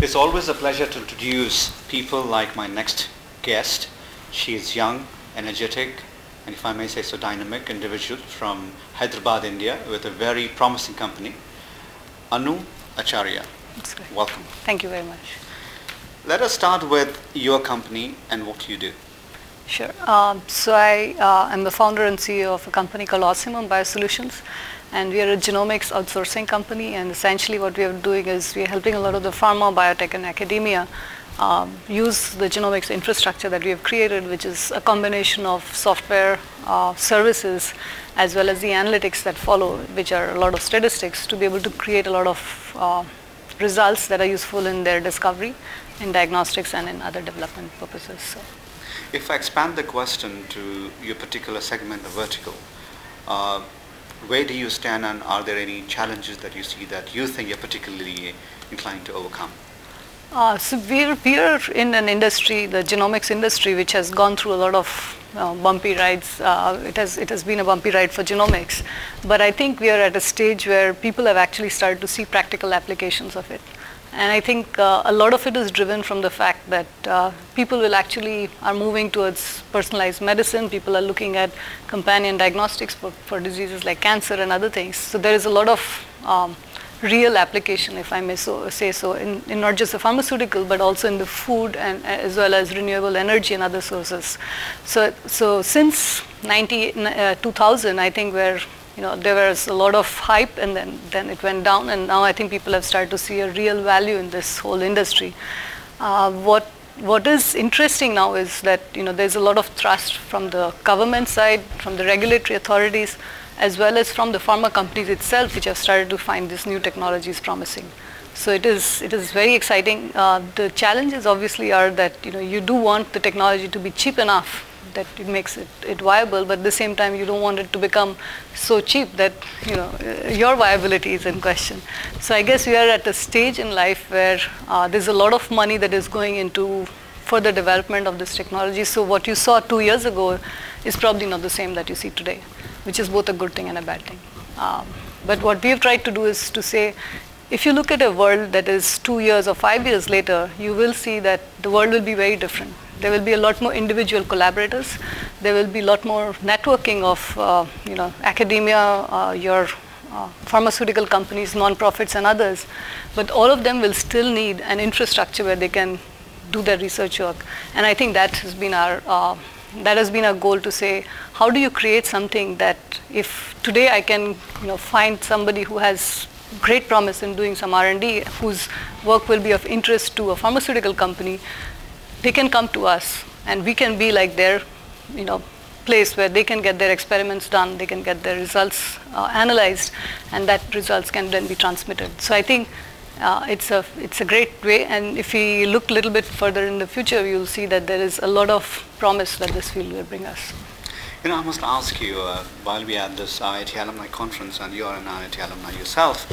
It's always a pleasure to introduce people like my next guest. She is young, energetic, and if I may say so, dynamic individual from Hyderabad, India, with a very promising company. Anu Acharya. That's right. Welcome. Thank you very much. Let us start with your company and what you do. Sure. So I am the founder and CEO of a company called Ocimum Biosolutions, and we are a genomics outsourcing company. And essentially, what we are doing is we are helping a lot of the pharma, biotech, and academia use the genomics infrastructure that we have created, which is a combination of software services as well as the analytics that follow, which are a lot of statistics, to be able to create a lot of results that are useful in their discovery, in diagnostics, and in other development purposes. So. If I expand the question to your particular segment of vertical, where do you stand, and are there any challenges that you see that you think you're particularly inclined to overcome? So we are in an industry, the genomics industry, which has gone through a lot of bumpy rides. It has been a bumpy ride for genomics, but I think we are at a stage where people have actually started to see practical applications of it. And I think a lot of it is driven from the fact that people are moving towards personalized medicine. People are looking at companion diagnostics for diseases like cancer and other things. So there is a lot of real application, if I may say so, in not just the pharmaceutical, but also in the food and as well as renewable energy and other sources. So since 2000, I think there was a lot of hype, and then it went down, and now I think people have started to see a real value in this whole industry. What is interesting now is that there's a lot of trust from the government side, from the regulatory authorities, as well as from the pharma companies itself, which have started to find these new technologies promising. So it is very exciting. The challenges obviously are that you do want the technology to be cheap enough that it makes it viable, but at the same time you don't want it to become so cheap that your viability is in question. So I guess we are at a stage in life where there's a lot of money that is going into further development of this technology. So what you saw 2 years ago is probably not the same that you see today, which is both a good thing and a bad thing. But what we have tried to do is to say, if you look at a world that is 2 years or 5 years later, you will see that the world will be very different. There will be a lot more individual collaborators. There will be a lot more networking of academia, your pharmaceutical companies, non-profits, and others. But all of them will still need an infrastructure where they can do their research work. And I think that has been our goal, to say, how do you create something that if today I can find somebody who has great promise in doing some R&D, whose work will be of interest to a pharmaceutical company, they can come to us, and we can be like their place where they can get their experiments done, they can get their results analyzed, and that results can then be transmitted. So I think it's a great way, and if we look a little bit further in the future, you'll see that there is a lot of promise that this field will bring us. I must ask you, while we are at this IIT Alumni Conference, and you are an IIT alumni yourself,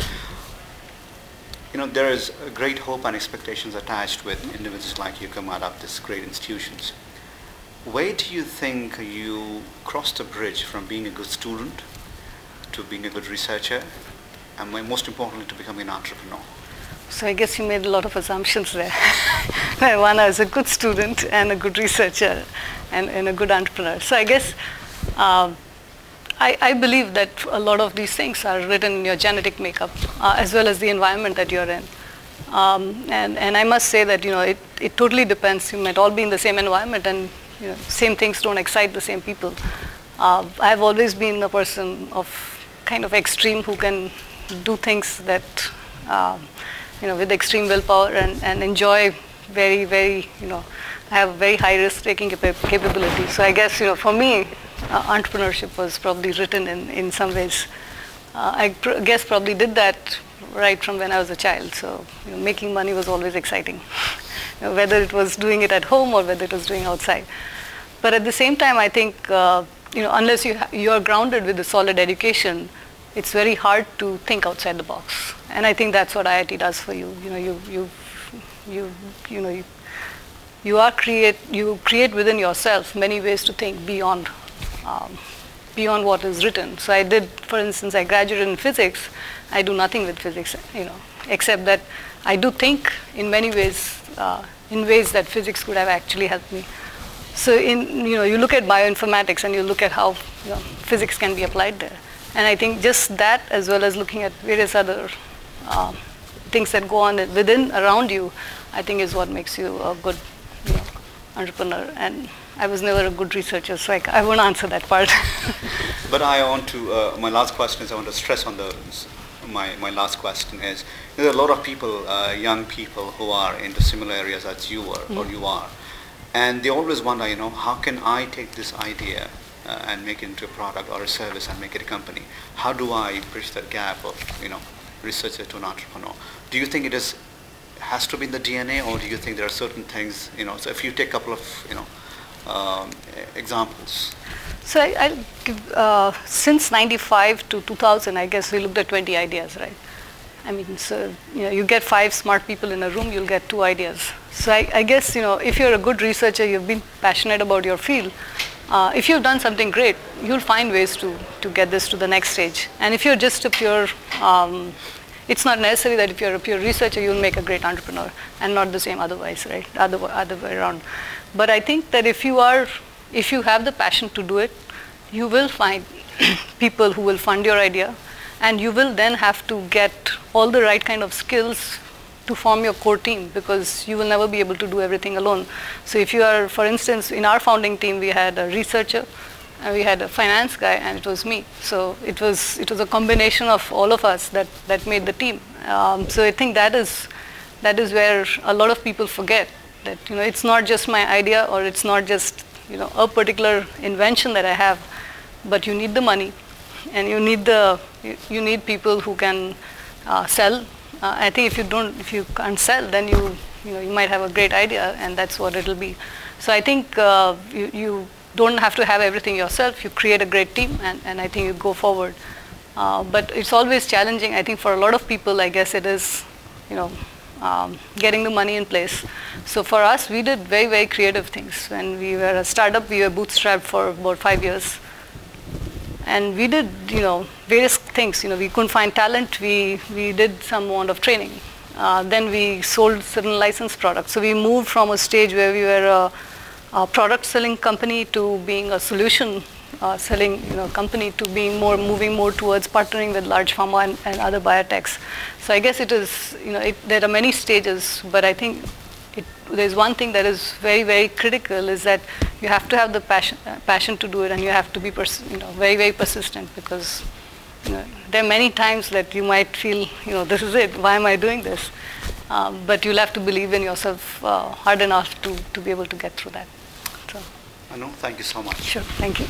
there is great hope and expectations attached with individuals like you come out of these great institutions. Where do you think you crossed the bridge from being a good student to being a good researcher, and most importantly, to becoming an entrepreneur? So I guess you made a lot of assumptions there. One, I was a good student and a good researcher and a good entrepreneur. So I guess I believe that a lot of these things are written in your genetic makeup, as well as the environment that you're in. And I must say that it totally depends. You might all be in the same environment, and same things don't excite the same people. I've always been a person of kind of extreme, who can do things that with extreme willpower and enjoy very, very I have very high risk-taking capability. So I guess for me, entrepreneurship was probably written in some ways. I guess probably did that right from when I was a child. So making money was always exciting, whether it was doing it at home or whether it was doing outside. But at the same time, I think unless you are grounded with a solid education, it's very hard to think outside the box. And I think that's what IIT does for you. You create within yourself many ways to think beyond what is written. So I did, for instance, I graduated in physics. I do nothing with physics, except that I do think in many ways, in ways that physics could have actually helped me. So you look at bioinformatics and you look at how physics can be applied there. And I think just that, as well as looking at various other things that go on around you, I think is what makes you a good entrepreneur. And I was never a good researcher, so I won't answer that part. But I want to, my last question is, I want to stress on my last question is, there are a lot of people, young people who are into similar areas as you were, or you are. And they always wonder, how can I take this idea and make it into a product or a service and make it a company? How do I bridge that gap of, researcher to an entrepreneur? Do you think it has to be in the DNA, or do you think there are certain things, so if you take a couple of, examples? So I'll give, since 95 to 2000, I guess we looked at 20 ideas, right? I mean, so you get 5 smart people in a room, you'll get 2 ideas. So I guess, if you're a good researcher, you've been passionate about your field, if you've done something great, you'll find ways to get this to the next stage. And if you're just a pure, it's not necessary that if you're a pure researcher, you'll make a great entrepreneur, and not the same otherwise, right? Other way around. But I think that if you have the passion to do it, you will find people who will fund your idea, and you will then have to get all the right kind of skills to form your core team, because you will never be able to do everything alone. So if you are, for instance, in our founding team, we had a researcher, and we had a finance guy, and it was me. So it was a combination of all of us that made the team. So I think that is where a lot of people forget that it's not just my idea, or it's not just a particular invention that I have, but you need the money, and you need people who can sell. I think if you can't sell, then you might have a great idea, and that's what it'll be. So I think you don't have to have everything yourself. You create a great team, and I think you go forward. But it's always challenging. I think for a lot of people, I guess it is, getting the money in place. So for us, we did very, very creative things. When we were a startup, we were bootstrapped for about 5 years. And we did, various things. We couldn't find talent. We did some amount of training. Then we sold certain licensed products. So we moved from a stage where we were a product selling company to being a solution selling company, to being moving more towards partnering with large pharma and other biotechs. So I guess it is, there are many stages, but I think there's one thing that is very, very critical, is that you have to have the passion to do it, and you have to be very, very persistent, because there are many times that you might feel, this is it, why am I doing this? But you'll have to believe in yourself hard enough to be able to get through that. So. Anu, thank you so much. Sure, thank you.